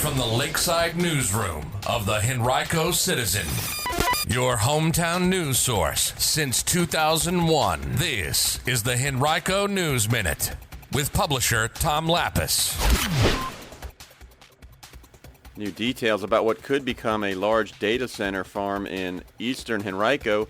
from the Lakeside Newsroom of the Henrico Citizen, your hometown news source since 2001. This is the Henrico News Minute with publisher Tom Lapis. New details about what could become a large data center farm in eastern Henrico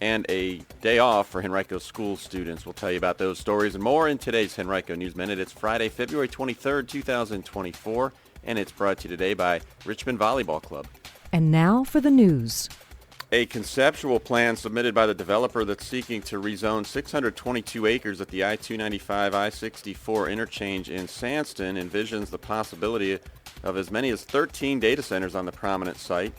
and a day off for Henrico Schools students. We'll tell you about those stories and more in today's Henrico News Minute. It's Friday, February 23rd, 2024, and it's brought to you today by Richmond Volleyball Club. And now for the news. A conceptual plan submitted by the developer that's seeking to rezone 622 acres at the I-295 I-64 interchange in Sandston envisions the possibility of as many as 13 data centers on the prominent site.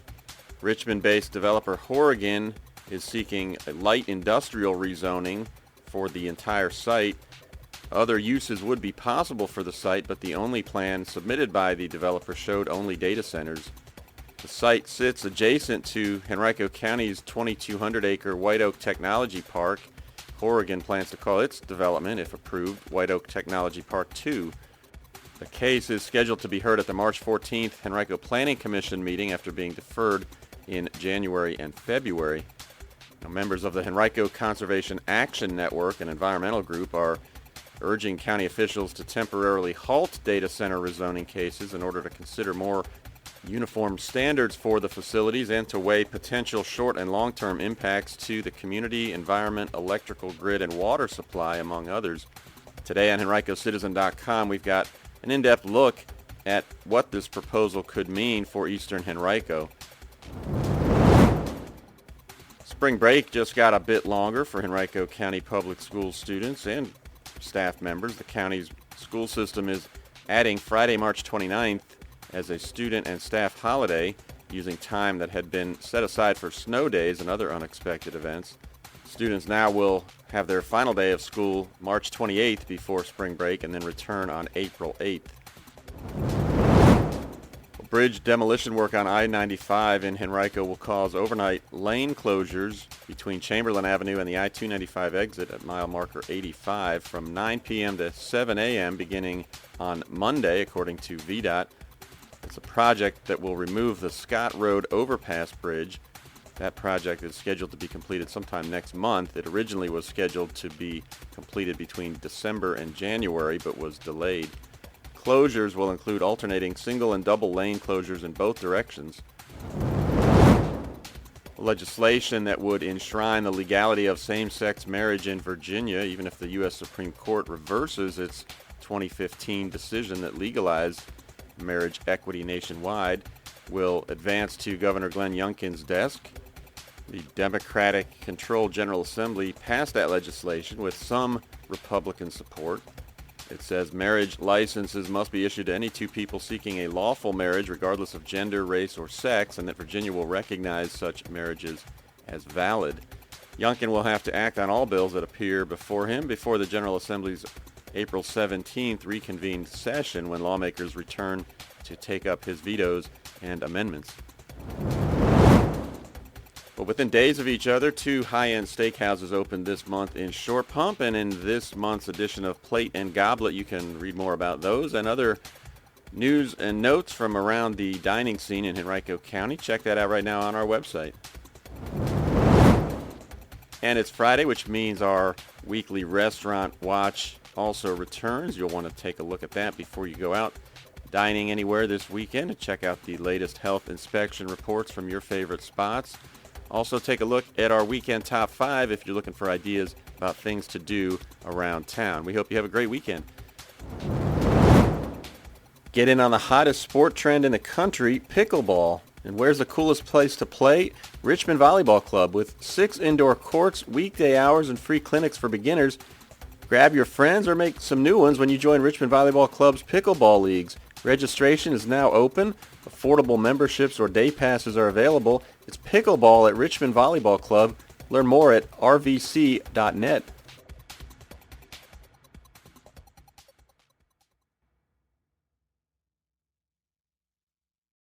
Richmond-based developer Horrigan is seeking a light industrial rezoning for the entire site. Other uses would be possible for the site, but the only plan submitted by the developer showed only data centers. The site sits adjacent to Henrico County's 2,200-acre White Oak Technology Park. Horrigan plans to call its development, if approved, White Oak Technology Park 2. The case is scheduled to be heard at the March 14th Henrico Planning Commission meeting after being deferred in January and February. Now, members of the Henrico Conservation Action Network, an environmental group, are urging county officials to temporarily halt data center rezoning cases in order to consider more uniform standards for the facilities and to weigh potential short and long-term impacts to the community, environment, electrical grid, and water supply, among others. Today on HenricoCitizen.com, we've got an in-depth look at what this proposal could mean for eastern Henrico. Spring break just got a bit longer for Henrico County Public Schools students and staff members. The county's school system is adding Friday, March 29th as a student and staff holiday, using time that had been set aside for snow days and other unexpected events. Students now will have their final day of school March 28th before spring break and then return on April 8th. Bridge demolition work on I-95 in Henrico will cause overnight lane closures between Chamberlain Avenue and the I-295 exit at mile marker 85 from 9 p.m. to 7 a.m. beginning on Monday, according to VDOT. It's a project that will remove the Scott Road overpass bridge. That project is scheduled to be completed sometime next month. It originally was scheduled to be completed between December and January, but was delayed. Closures will include alternating single and double lane closures in both directions. Legislation that would enshrine the legality of same-sex marriage in Virginia, even if the U.S. Supreme Court reverses its 2015 decision that legalized marriage equity nationwide, will advance to Governor Glenn Youngkin's desk. The Democratic-controlled General Assembly passed that legislation with some Republican support. It says marriage licenses must be issued to any two people seeking a lawful marriage regardless of gender, race, or sex, and that Virginia will recognize such marriages as valid. Youngkin will have to act on all bills that appear before him before the General Assembly's April 17th reconvened session, when lawmakers return to take up his vetoes and amendments. But within days of each other, two high-end steakhouses opened this month in Short Pump, and in this month's edition of Plate and Goblet, you can read more about those and other news and notes from around the dining scene in Henrico County. Check that out right now on our website. And it's Friday, which means our weekly Restaurant Watch also returns. You'll want to take a look at that before you go out dining anywhere this weekend and check out the latest health inspection reports from your favorite spots. Also, take a look at our weekend top 5 if you're looking for ideas about things to do around town. We hope you have a great weekend. Get in on the hottest sport trend in the country, pickleball. And where's the coolest place to play? Richmond Volleyball Club, with 6 indoor courts, weekday hours, and free clinics for beginners. Grab your friends or make some new ones when you join Richmond Volleyball Club's pickleball leagues. Registration is now open. Affordable memberships or day passes are available. It's pickleball at Richmond Volleyball Club. Learn more at rvc.net.